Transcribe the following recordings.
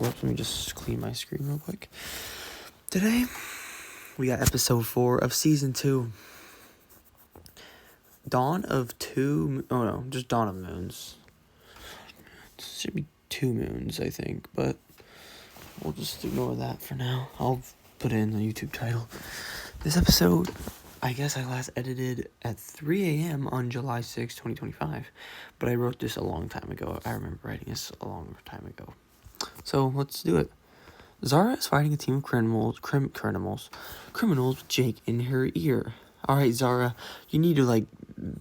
Let me just clean my screen real quick. Today, we got episode 4 of season 2. Dawn of Moons. It should be 2 moons, I think, but we'll just ignore that for now. I'll put it in the YouTube title. This episode, I guess I last edited at 3 a.m. on July 6, 2025, but I wrote this a long time ago. I remember writing this a long time ago. So, let's do it. Zara is fighting a team of criminals with Jake in her ear. Alright, Zara, you need to,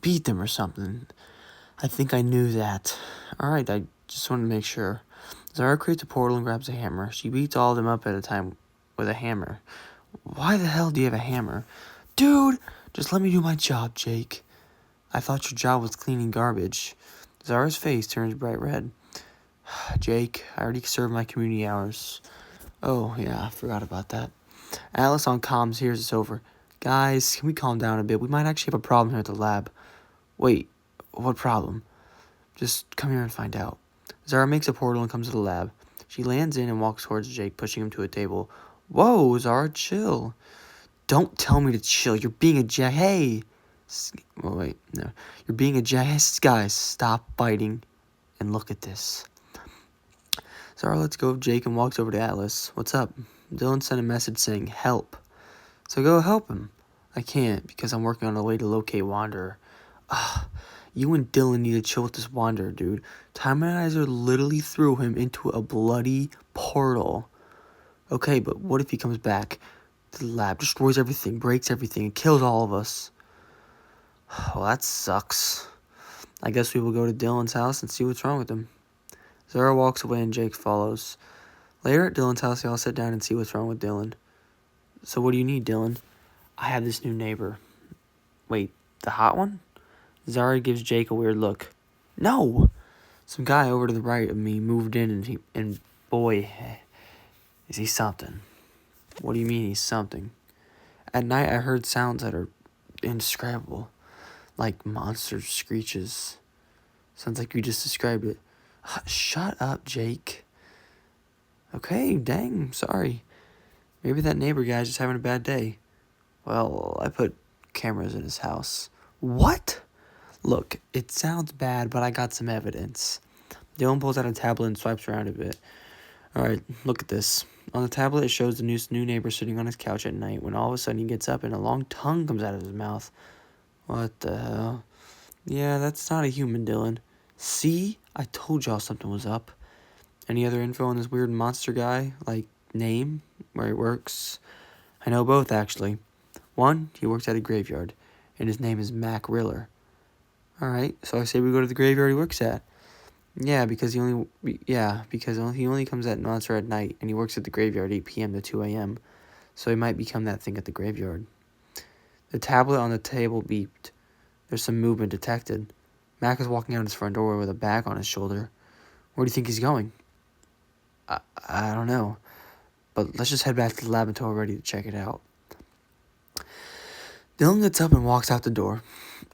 beat them or something. I think I knew that. Alright, I just wanted to make sure. Zara creates a portal and grabs a hammer. She beats all of them up at a time with a hammer. Why the hell do you have a hammer? Dude, just let me do my job, Jake. I thought your job was cleaning garbage. Zara's face turns bright red. Jake, I already served my community hours. Oh, yeah, I forgot about that. Alice on comms hears it's over. Guys, can we calm down a bit? We might actually have a problem here at the lab. Wait, what problem? Just come here and find out. Zara makes a portal and comes to the lab. She lands in and walks towards Jake, pushing him to a table. Whoa, Zara, chill. Don't tell me to chill. You're being a Hey! Oh, wait, no. You're being a Guys, stop biting and look at this. Zara lets go of Jake and walks over to Atlas. What's up? Dylan sent a message saying, help. So go help him. I can't, because I'm working on a way to locate Wanderer. You and Dylan need to chill with this Wanderer, dude. Timenizer literally threw him into a bloody portal. Okay, but what if he comes back to the lab, destroys everything, breaks everything, and kills all of us? Well, that sucks. I guess we will go to Dylan's house and see what's wrong with him. Zara walks away and Jake follows. Later at Dylan's house, they all sit down and see what's wrong with Dylan. So what do you need, Dylan? I have this new neighbor. Wait, the hot one? Zara gives Jake a weird look. No! Some guy over to the right of me moved in and boy, is he something. What do you mean he's something? At night, I heard sounds that are indescribable. Like monster screeches. Sounds like you just described it. Shut up, Jake. Okay, dang, sorry. Maybe that neighbor guy's just having a bad day. Well, I put cameras in his house. What? Look, it sounds bad, but I got some evidence. Dylan pulls out a tablet and swipes around a bit. Alright, look at this. On the tablet, it shows the new neighbor sitting on his couch at night when all of a sudden he gets up and a long tongue comes out of his mouth. What the hell? Yeah, that's not a human, Dylan. See? I told y'all something was up. Any other info on this weird monster guy? Like, name? Where he works? I know both, actually. One, he works at a graveyard, and his name is Mac Riller. Alright, so I say we go to the graveyard he works at. Yeah, because he only comes at monster at night, and he works at the graveyard 8 p.m. to 2 a.m., so he might become that thing at the graveyard. The tablet on the table beeped. There's some movement detected. Mac is walking out his front door with a bag on his shoulder. Where do you think he's going? I don't know. But let's just head back to the lab until we're ready to check it out. Dylan gets up and walks out the door.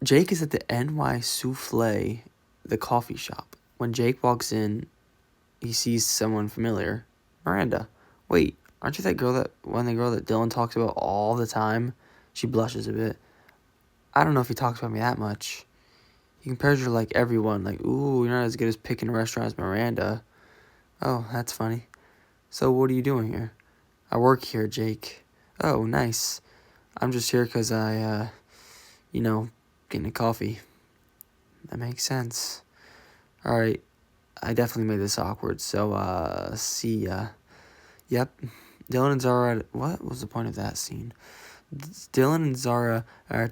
Jake is at the NY Souffle, the coffee shop. When Jake walks in, he sees someone familiar. Miranda. Wait, aren't you that girl that Dylan talks about all the time? She blushes a bit. I don't know if he talks about me that much. He compares you to, everyone. Ooh, you're not as good as picking a restaurant as Miranda. Oh, that's funny. So, what are you doing here? I work here, Jake. Oh, nice. I'm just here because I, getting a coffee. That makes sense. Alright, I definitely made this awkward, so, see ya. Yep, Dylan and Zara what was the point of that scene? Dylan and Zara are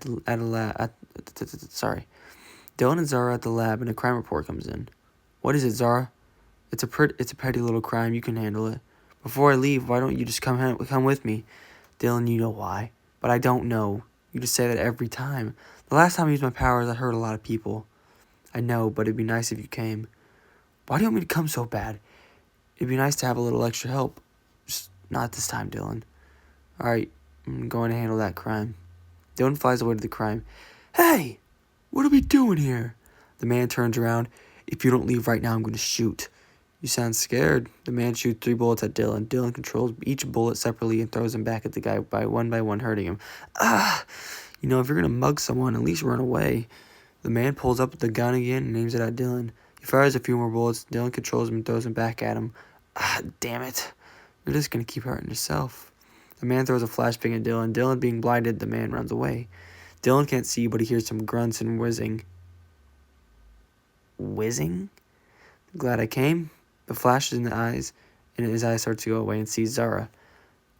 Dylan and Zara at the lab and a crime report comes in. What is it, Zara? It's a petty little crime, you can handle it. Before I leave, why don't you just come with me? Dylan, you know why. But I don't know. You just say that every time. The last time I used my powers, I hurt a lot of people. I know, but it'd be nice if you came. Why do you want me to come so bad? It'd be nice to have a little extra help. Just not this time, Dylan. Alright, I'm going to handle that crime. Dylan flies away to the crime. Hey! What are we doing here? The man turns around. If you don't leave right now, I'm going to shoot. You sound scared. The man shoots 3 bullets at Dylan. Dylan controls each bullet separately and throws them back at the guy by one, hurting him. Ah! You know, if you're gonna mug someone, at least run away. The man pulls up the gun again and aims it at Dylan. He fires a few more bullets. Dylan controls him and throws them back at him. Ah, damn it. You're just gonna keep hurting yourself. The man throws a flashbang at Dylan. Dylan being blinded, the man runs away. Dylan can't see, but he hears some grunts and whizzing. Whizzing? Glad I came. The flash is in the eyes, and his eyes start to go away and sees Zara.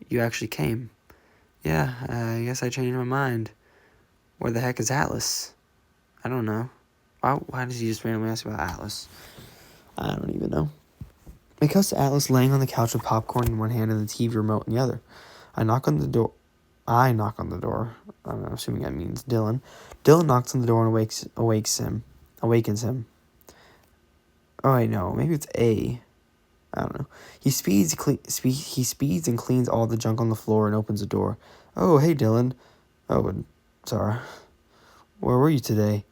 You actually came. Yeah, I guess I changed my mind. Where the heck is Atlas? I don't know. Why did he just randomly ask about Atlas? I don't even know. It cuts to Atlas laying on the couch with popcorn in one hand and the TV remote in the other. I knock on the door. I'm assuming that means Dylan. Dylan knocks on the door and awakens him. Oh, wait, no. Maybe it's A. I don't know. He speeds and cleans all the junk on the floor and opens the door. Oh, hey, Dylan. Oh, and Zara. Where were you today?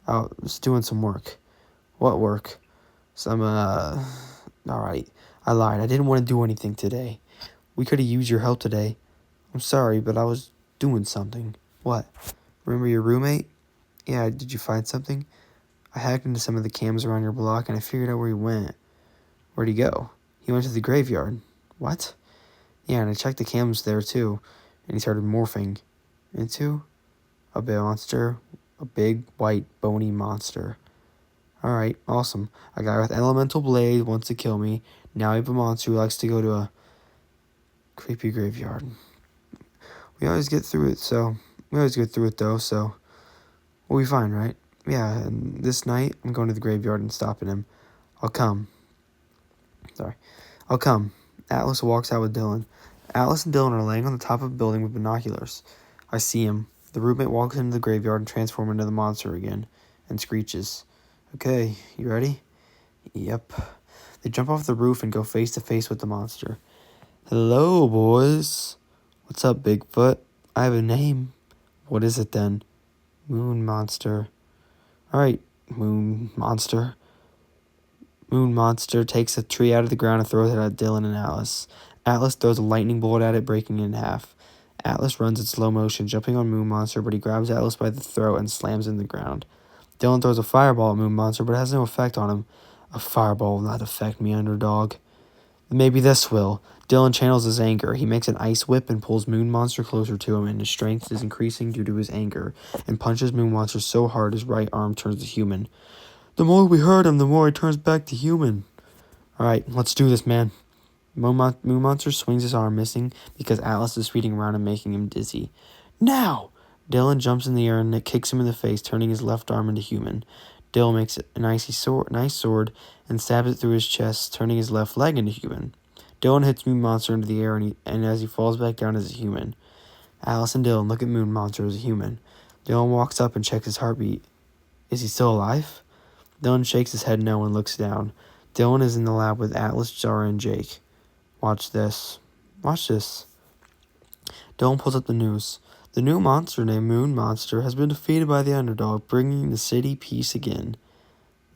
I was doing some work. What work? Alright. I lied. I didn't want to do anything today. We could have used your help today. I'm sorry, but I was doing something. What? Remember your roommate? Yeah, did you find something? I hacked into some of the cams around your block and I figured out where he went. Where'd he go? He went to the graveyard. What? Yeah, and I checked the cams there too, and he started morphing into a big monster, a big, white, bony monster. Alright, awesome. A guy with elemental blade wants to kill me. Now I have a monster who likes to go to a creepy graveyard. We always get through it, though, so we'll be fine, right? Yeah, and this night, I'm going to the graveyard and stopping him. I'll come. Atlas walks out with Dylan. Atlas and Dylan are laying on the top of a building with binoculars. I see him. The roommate walks into the graveyard and transforms into the monster again, and screeches. Okay, you ready? Yep. They jump off the roof and go face to face with the monster. Hello, boys. What's up, Bigfoot? I have a name. What is it then? Moon Monster. Alright, Moon Monster. Moon Monster takes a tree out of the ground and throws it at Dylan and Atlas. Atlas throws a lightning bolt at it, breaking it in half. Atlas runs in slow motion, jumping on Moon Monster, but he grabs Atlas by the throat and slams in the ground. Dylan throws a fireball at Moon Monster, but it has no effect on him. A fireball will not affect me, Underdog. Maybe this will. Dylan channels his anger. He makes an ice whip and pulls Moon Monster closer to him, and his strength is increasing due to his anger, and punches Moon Monster so hard his right arm turns to human. The more we hurt him, the more he turns back to human. Alright, let's do this, man. Moon Monster swings his arm, missing because Atlas is speeding around and making him dizzy. Now! Dylan jumps in the air and kicks him in the face, turning his left arm into human. Dylan makes a nice sword and stabs it through his chest, turning his left leg into human. Dylan hits Moon Monster into the air, and as he falls back down as a human. Alice and Dylan look at Moon Monster as a human. Dylan walks up and checks his heartbeat. Is he still alive? Dylan shakes his head no and looks down. Dylan is in the lab with Atlas, Zara, and Jake. Watch this. Dylan pulls up the news. The new monster named Moon Monster has been defeated by the Underdog, bringing the city peace again.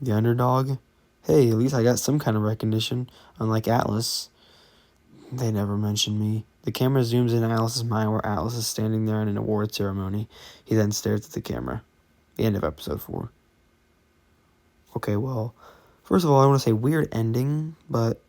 The Underdog? Hey, at least I got some kind of recognition, unlike Atlas. They never mention me. The camera zooms in Atlas's mind where Atlas is standing there in an award ceremony. He then stares at the camera. The end of episode 4. Okay, well, first of all, I want to say weird ending, but